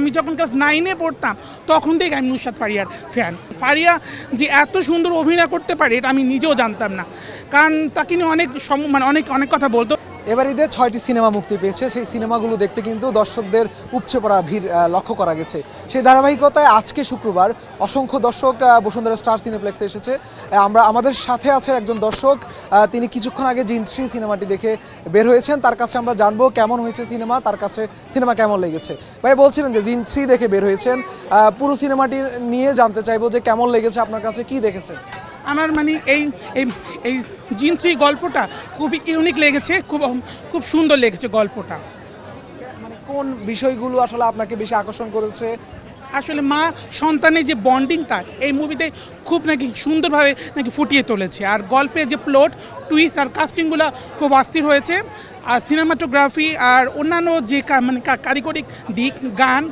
আমি যখন ক্লাস 9-এ পড়তাম তখন থেকে আমি নুসরাত ফারিয়ার ফ্যান। ফারিয়া যে এত সুন্দর অভিনয় করতে পারে এটা আমি নিজেও জানতাম না, কারণ তাকে নিয়ে অনেক অনেক কথা বলতো। এবার ঈদে 6টি সিনেমা মুক্তি পেয়েছে। সেই সিনেমাগুলো দেখতে কিন্তু দর্শকদের উপচে পড়া ভিড় লক্ষ্য করা গেছে। সেই ধারাবাহিকতায় আজকে শুক্রবার অসংখ্য দর্শক বসুন্ধরা স্টার সিনেপ্লেক্সে এসেছে। আমাদের সাথে আছে একজন দর্শক, তিনি কিছুক্ষণ আগে জিন 3 সিনেমাটি দেখে বের হয়েছেন। তার কাছে আমরা জানবো কেমন হয়েছে সিনেমা, তার কাছে সিনেমা কেমন লেগেছে। ভাই বলছিলেন যে জিন 3 দেখে বের হয়েছেন, পুরো সিনেমাটি নিয়ে জানতে চাইবো যে কেমন লেগেছে, আপনার কাছে কি দেখেছেন? আমার এই এই এই জিন 3 গল্পটা খুবই ইউনিক লেগেছে, খুব সুন্দর লেগেছে গল্পটা। মানে কোন বিষয়গুলো আসলে আপনাকে বেশি আকর্ষণ করেছে? আসলে মা সন্তানের যে বন্ডিংটা এই মুভিতে খুব সুন্দরভাবে ফুটিয়ে তুলেছে। আর গল্পের যে প্লট টুইস্ট আর কাস্টিংগুলো খুব অস্থির হয়েছে। আর সিনেমাটোগ্রাফি আর অন্যান্য যে কারিগরি দিক, গান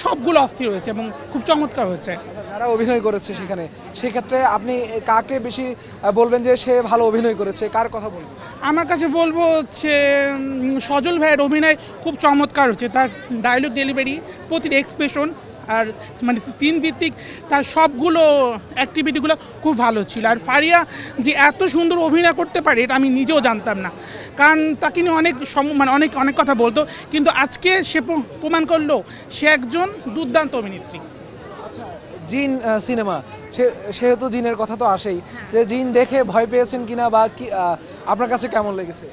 সবগুলো অস্থির হয়েছে এবং খুব চমৎকার হয়েছে। যারা অভিনয় করেছে সেক্ষেত্রে আপনি কাকে বেশি বলবেন যে সে ভালো অভিনয় করেছে, কার কথা বলবেন? আমার কাছে বলবো হচ্ছে সজল ভাইয়ের অভিনয় খুব চমৎকার হচ্ছে। তার ডায়লগ ডেলিভারি, প্রতিটি এক্সপ্রেশন আর সিন ভিত্তিক তার সবগুলো অ্যাক্টিভিটিগুলো খুব ভালো ছিল। আর ফারিয়া যে এত সুন্দর অভিনয় করতে পারে এটা আমি নিজেও জানতাম না, কারণ তাকে নিয়ে অনেক অনেক কথা বলতো, কিন্তু আজকে সে প্রমাণ করলো সে একজন দুর্দান্ত অভিনেত্রী। জিন সিনেমা, সেহেতু জিনের কথা তো আসেই, যে জিন দেখে ভয় পেয়েছেন কিনা বা কি আপনার কাছে কেমন লেগেছে?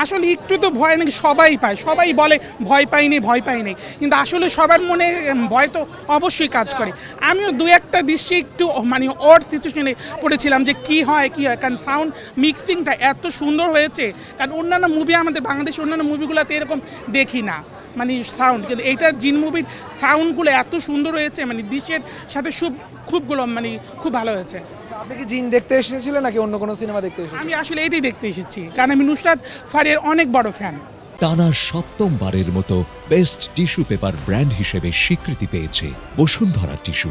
আসলে একটু তো ভয় সবাই পায়, সবাই বলে ভয় পাইনি, কিন্তু আসলে সবার মনে ভয় তো অবশ্যই কাজ করে। আমিও দু একটা দৃশ্যে একটু অড সিচুয়েশনে পড়েছিলাম যে কি হয়, কারণ সাউন্ড মিক্সিংটা এত সুন্দর হয়েছে। কারণ অন্যান্য মুভি, আমাদের বাংলাদেশের অন্যান্য মুভিগুলোতে এরকম দেখি না সাউন্ড, কিন্তু এইটার জিন মুভির সাউন্ডগুলো এত সুন্দর হয়েছে, দৃশ্যের সাথে খুব ভালো হয়েছে। আপনি কি জিন দেখতে এসেছিলেন নাকি অন্য কোনো সিনেমা দেখতে এসেছিলেন? আমি আসলে এটাই দেখতে এসেছি, কারণ আমি নুসরাত ফারিয়ার অনেক বড় ফ্যান। টানা 7মবারের মতো বেস্ট টিস্যু পেপার ব্র্যান্ড হিসেবে স্বীকৃতি পেয়েছে বসুন্ধরা টিস্যু।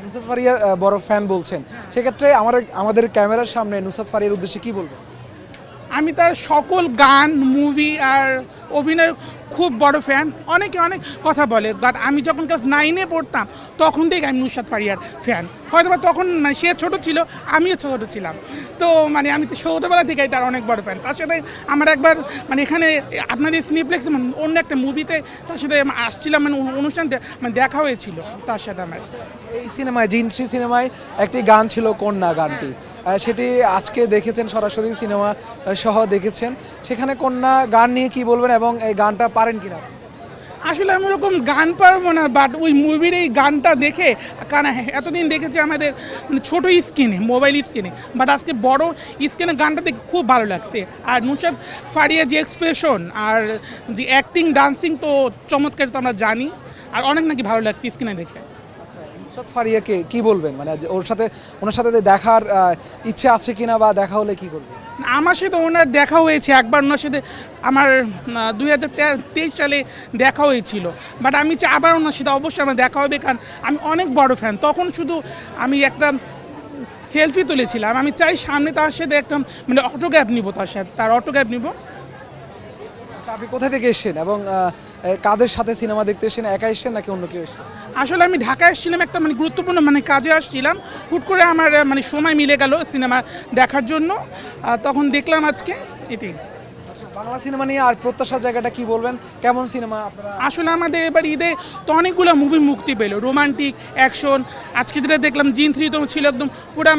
নুসরাত ফারিয়ার বড় ফ্যান বলছেন, সেক্ষেত্রে আমাদের ক্যামেরার সামনে নুসরাত ফারিয়ার উদ্দেশ্যে কি বলবেন? আমি তার সকল গান, মুভি আর অভিনয়ের খুব বড় ফ্যান। অনেকে অনেক কথা বলে, বাট আমি যখন ক্লাস 9-এ পড়তাম তখন থেকে আমি নুসরাত ফারিয়ার ফ্যান। হয়তো বা তখন সে ছোট ছিল, আমিও ছোট ছিলাম, তো আমি তো ছোটোবেলা থেকেই তার অনেক বড় ফ্যান। তার সাথে আমার একবার এখানে আপনাদের সিনেপ্লেক্সে অন্য একটা মুভিতে তার সাথে আসছিলাম, অনুষ্ঠান দেখা হয়েছিল তার সাথে আমার। এই সিনেমায় জিন 3 সিনেমায় একটি গান ছিল কন্যা গানটি, সেটি আজকে দেখেছেন, সরাসরি সিনেমা সহ দেখেছেন। সেখানে কন্যা গান নিয়ে কি বলবেন এবং এই গানটা পারেন কিনা? আসলে আমি ওরকম গান পারবো না, বাট ওই মুভির এই গানটা দেখে, কারণ এতদিন দেখেছি আমাদের ছোটো স্ক্রিনে, মোবাইল স্ক্রিনে, বাট আজকে বড় স্ক্রিনে গানটা দেখে খুব ভালো লাগছে। আর নুসরাত ফারিয়ার যে এক্সপ্রেশন আর যে অ্যাক্টিং, ডান্সিং তো চমৎকার, তো আমরা জানি। আর অনেক ভালো লাগছে স্ক্রিনে দেখে। নুসরাত ফারিয়াকে কি বলবেন, ওনার সাথে দেখার ইচ্ছে আছে কিনা বা দেখা হলে কি করবেন? আমার সাথে ওনার দেখা হয়েছে একবার, ওনার সাথে আমার 2023 সালে দেখা হয়েছিল, বাট আমি চাই আবার ওনার সাথে অবশ্যই আমার দেখা হবে, কারণ আমি অনেক বড় ফ্যান। তখন শুধু আমি একটা সেলফি তুলেছিলাম, আমি চাই সামনে তার সাথে একটা অটোগ্রাফ নিব, তার অটোগ্রাফ নিব। আপনি কোথা থেকে এসেছেন এবং কাদের সাথে সিনেমা দেখতে এসেছেন? একা এসেছেন নাকি অন্য কেউ এসেছেন? আসলে আমি ঢাকায় এসেছিলাম, একটা গুরুত্বপূর্ণ কাজে আসছিলাম, হুট করে আমার সময় মিলে গেল সিনেমা দেখার জন্য, তখন দেখলাম আজকে এটাই। বাংলা সিনেমা নিয়ে আর প্রত্যাশার জায়গাটা কি বলবেন, কেমন সিনেমা আপনারা? আসলে আমাদের এবার ঈদে তো অনেকগুলো মুভি মুক্তি পেল, রোমান্টিক, অ্যাকশন। আজকে যেটা দেখলাম জিন 3 তো ছিল একদম পুরো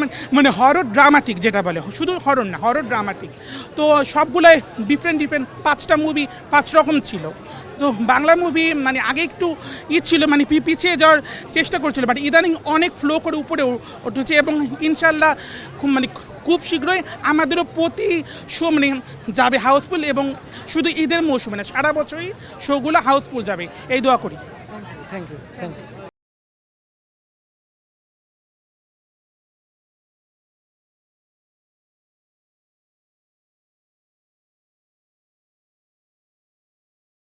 হরর ড্রামাটিক, যেটা বলে, শুধু হরর না, হরর ড্রামাটিক। তো সবগুলোই ডিফারেন্ট 5টা মুভি 5 রকম ছিল। তো বাংলা মুভি আগে একটু ছিল, পিছিয়ে যাওয়ার চেষ্টা করছিল, বাট ইদানিং অনেক ফ্লো করে উপরে উঠেছে, এবং ইনশাল্লাহ খুব শীঘ্রই আমাদেরও প্রতি শো যাবে হাউসফুল, এবং শুধু ঈদের মৌসুমে না, সারা বছরই শোগুলো হাউসফুল যাবে, এই দোয়া করি। Thank you.